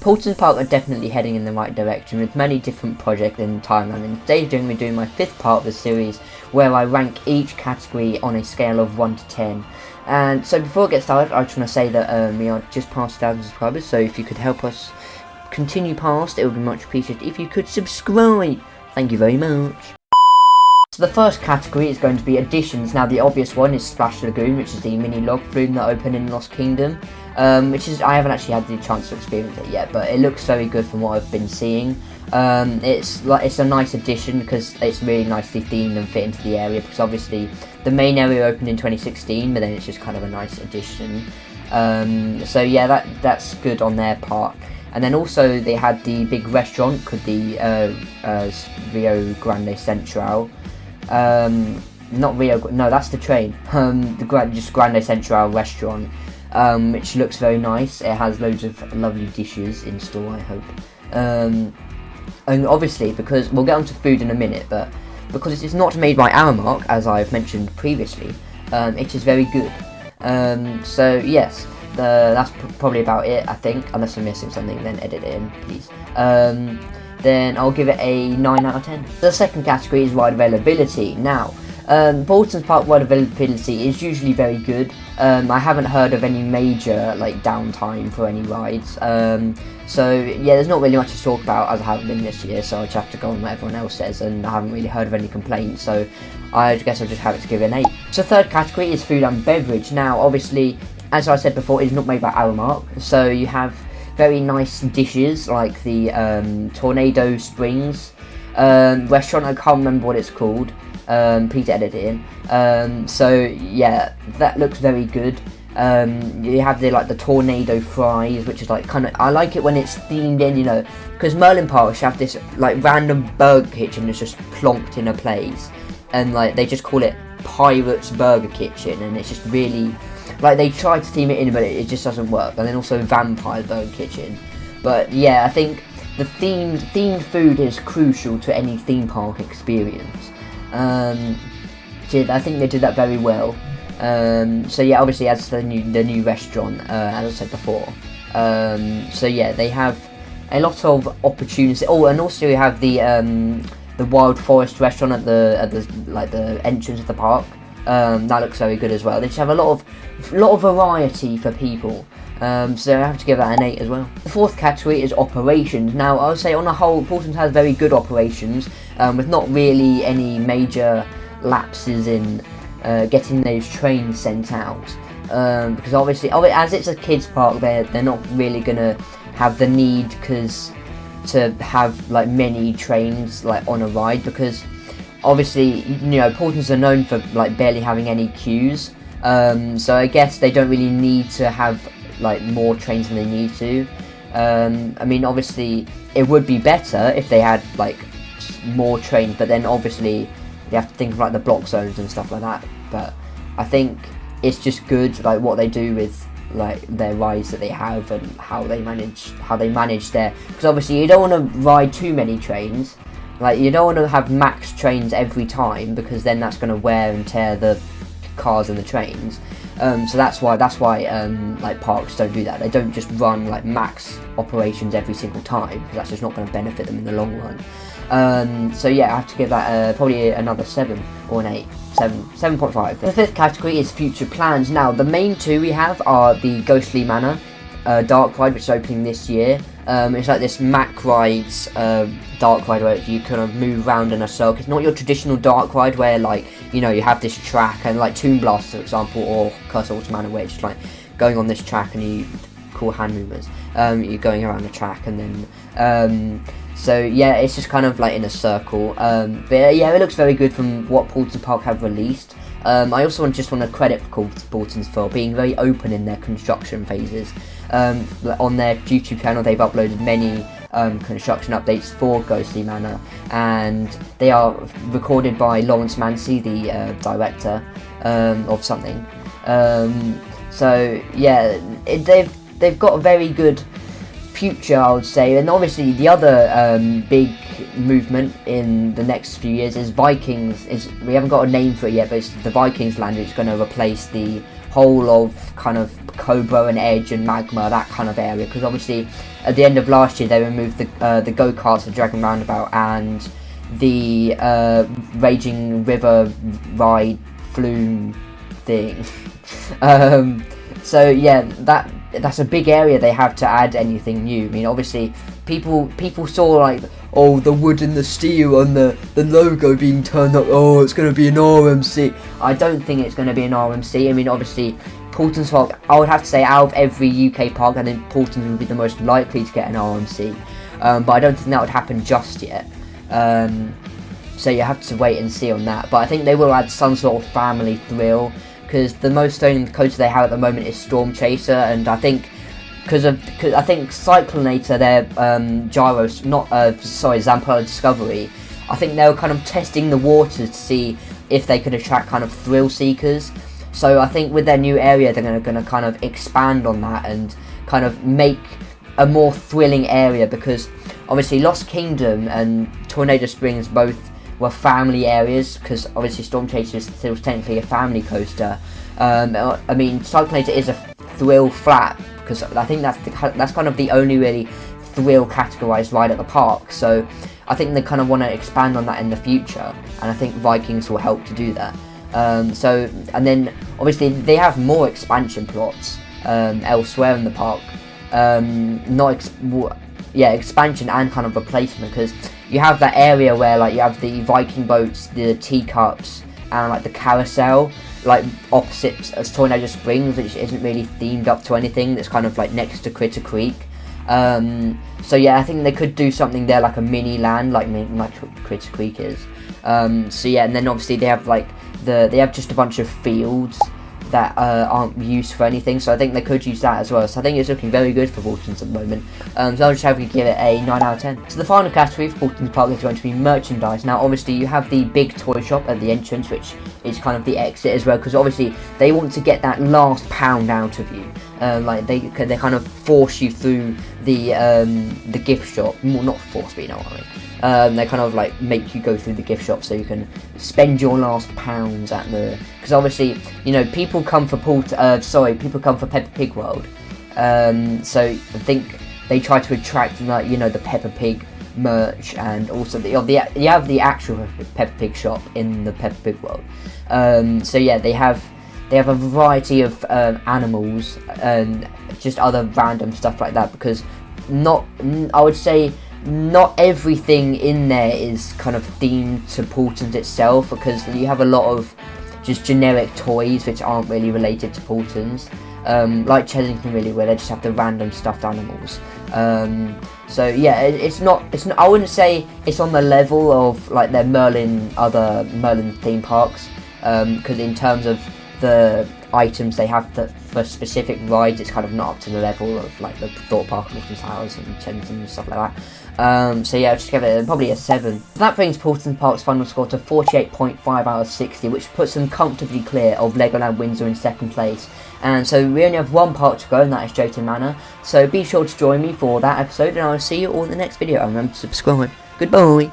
Paultons Park are definitely heading in the right direction with many different projects in Thailand, and today I'm going to be doing my 5th part of the series where I rank each category on a scale of 1 to 10. And so before I get started, I just want to say that we are just past 1,000 subscribers, so if you could help us continue past, it would be much appreciated if you could subscribe. Thank you very much. So the first category is going to be additions. Now the obvious one is Splash Lagoon, which is the mini log flume that opened in Lost Kingdom, which is, I haven't actually had the chance to experience it yet, but it looks very good from what I've been seeing. It's a nice addition because it's really nicely themed and fit into the area, because obviously the main area opened in 2016, but then it's just kind of a nice addition. So yeah, that's good on their part. And then also they had the big restaurant called the Rio Grande Central. Not Rio, no, that's the train. Just Grande Central restaurant, which looks very nice. It has loads of lovely dishes in store, I hope. And obviously, because we'll get onto food in a minute, but because it is not made by Aramark, as I've mentioned previously, it is very good. So yes, that's probably about it, I think. Unless I'm missing something, then edit it in, please. Then I'll give it a 9 out of 10. The second category is ride availability. Now, Paultons Park ride availability is usually very good. I haven't heard of any major downtime for any rides. So yeah, there's not really much to talk about as I haven't been this year, so I just have to go on what everyone else says, and I haven't really heard of any complaints, so I guess I'll just have it to give it an 8. So third category is food and beverage. Now obviously, as I said before, it's not made by Aramark, so you have very nice dishes like the Tornado Springs restaurant. I can't remember what it's called. Please edit it in. So yeah, that looks very good. You have the tornado fries, which is I like it when it's themed in, you know, because Merlin Park have this random burger kitchen that's just plonked in a place, and they just call it Pirates Burger Kitchen, and it's just really they try to theme it in, but it just doesn't work. And then also Vampire Burger Kitchen. But yeah, I think the themed food is crucial to any theme park experience. I think they did that very well. So yeah, obviously as the new restaurant, as I said before. So yeah, they have a lot of opportunities. Oh, and also you have the Wild Forest restaurant at the entrance of the park. That looks very good as well. They just have a lot of variety for people. So I have to give that an 8 as well. The fourth category is operations. Now I would say on the whole, Paultons has very good operations, with not really any major lapses in getting those trains sent out. Because obviously, as it's a kids park, they're not really gonna have the need to have many trains on a ride, because obviously, you know, Paultons are known for barely having any queues. So I guess they don't really need to have more trains than they need to. I mean, obviously it would be better if they had more trains, but then obviously they have to think of the block zones and stuff like that. But I think it's just good what they do with their rides that they have, and how they manage their, because obviously you don't want to ride too many trains. You don't want to have max trains every time, because then that's going to wear and tear the cars and the trains. So that's why parks don't do that. They don't just run max operations every single time, because that's just not going to benefit them in the long run. So yeah, I have to give that probably another 7 or an 8. 7.5. The fifth category is future plans. Now the main two we have are the Ghostly Manor dark ride, which is opening this year. It's this Mack rides dark ride where you kind of move around in a circle. It's not your traditional dark ride where you know, you have this track, and Toon Blast, for example, or Curse of Water Manor, where it's just going on this track and you call hand movements. You're going around the track, and then so yeah, it's just kind of in a circle. But yeah, it looks very good from what Paultons Park have released. I also just want to credit Paultons for being very open in their construction phases. On their YouTube channel, they've uploaded many construction updates for Ghostly Manor, and they are recorded by Lawrence Mancy, the director of something. So yeah, they've got a very good future, I would say. And obviously the other big movement in the next few years is Vikings. We haven't got a name for it yet, but it's the Vikings land, which is going to replace the whole of kind of Cobra and Edge and Magma, that kind of area, because obviously at the end of last year they removed the go-karts, the Dragon Roundabout, and the Raging River ride flume thing. So yeah, that's a big area they have to add anything new. I mean, obviously people saw like, oh, the wood and the steel and the logo being turned up, oh, it's going to be an RMC. I don't think it's going to be an RMC. I mean, obviously Paultons Park, I would have to say, out of every UK park, I think Paultons would be the most likely to get an RMC, but I don't think that would happen just yet. So you have to wait and see on that, but I think they will add some sort of family thrill, because the most stolen coaster they have at the moment is Storm Chaser, and I think because I think Cyclonator, their Zamperla Discovery, I think they were kind of testing the waters to see if they could attract kind of thrill seekers. So I think with their new area, they're going to kind of expand on that and kind of make a more thrilling area, because obviously Lost Kingdom and Tornado Springs both were family areas, because obviously Storm Chaser is still technically a family coaster. I mean, Cyclonator is a thrill flat, because I think that's kind of the only really thrill categorized ride at the park. So I think they kind of want to expand on that in the future, and I think Vikings will help to do that. So, and then obviously they have more expansion plots elsewhere in the park. Expansion and kind of replacement, because you have that area where like you have the Viking boats, the teacups, and like the carousel, like opposite as Tornado Springs, which isn't really themed up to anything. That's kind of like next to Critter Creek. So yeah, I think they could do something there, like a mini land, like Critter Creek is. So yeah, and then obviously they have like they have just a bunch of fields that aren't used for anything, so I think they could use that as well. So I think it's looking very good for Paultons at the moment. So I'll just have to give it a 9 out of 10. So the final category for Paultons Park is going to be merchandise. Now obviously you have the big toy shop at the entrance, which is kind of the exit as well, because obviously they want to get that last pound out of you. Like they kind of force you through the gift shop. Well, not force, but you know what I mean. They kind of like make you go through the gift shop so you can spend your last pounds at the, because obviously, you know, people come for people come for Peppa Pig World. So I think they try to attract, like, you know, the Peppa Pig merch, and also you have the actual Peppa Pig shop in the Peppa Pig World. So yeah, they have a variety of animals and just other random stuff like that, because I would say not everything in there is kind of themed to Paultons itself, because you have a lot of just generic toys which aren't really related to Paultons, like Chessington really, where they just have the random stuffed animals. So yeah, it's not. I wouldn't say it's on the level of like their other Merlin theme parks, because in terms of the items they have for specific rides, it's kind of not up to the level of like the Thorpe Park, Milton Towers and Chessington and stuff like that. So yeah, I'll just give it probably a 7. That brings Paultons Park's final score to 48.5 out of 60, which puts them comfortably clear of Legoland Windsor in second place. And so we only have one park to go, and that is Drayton Manor. So be sure to join me for that episode, and I'll see you all in the next video. And remember to subscribe. Goodbye.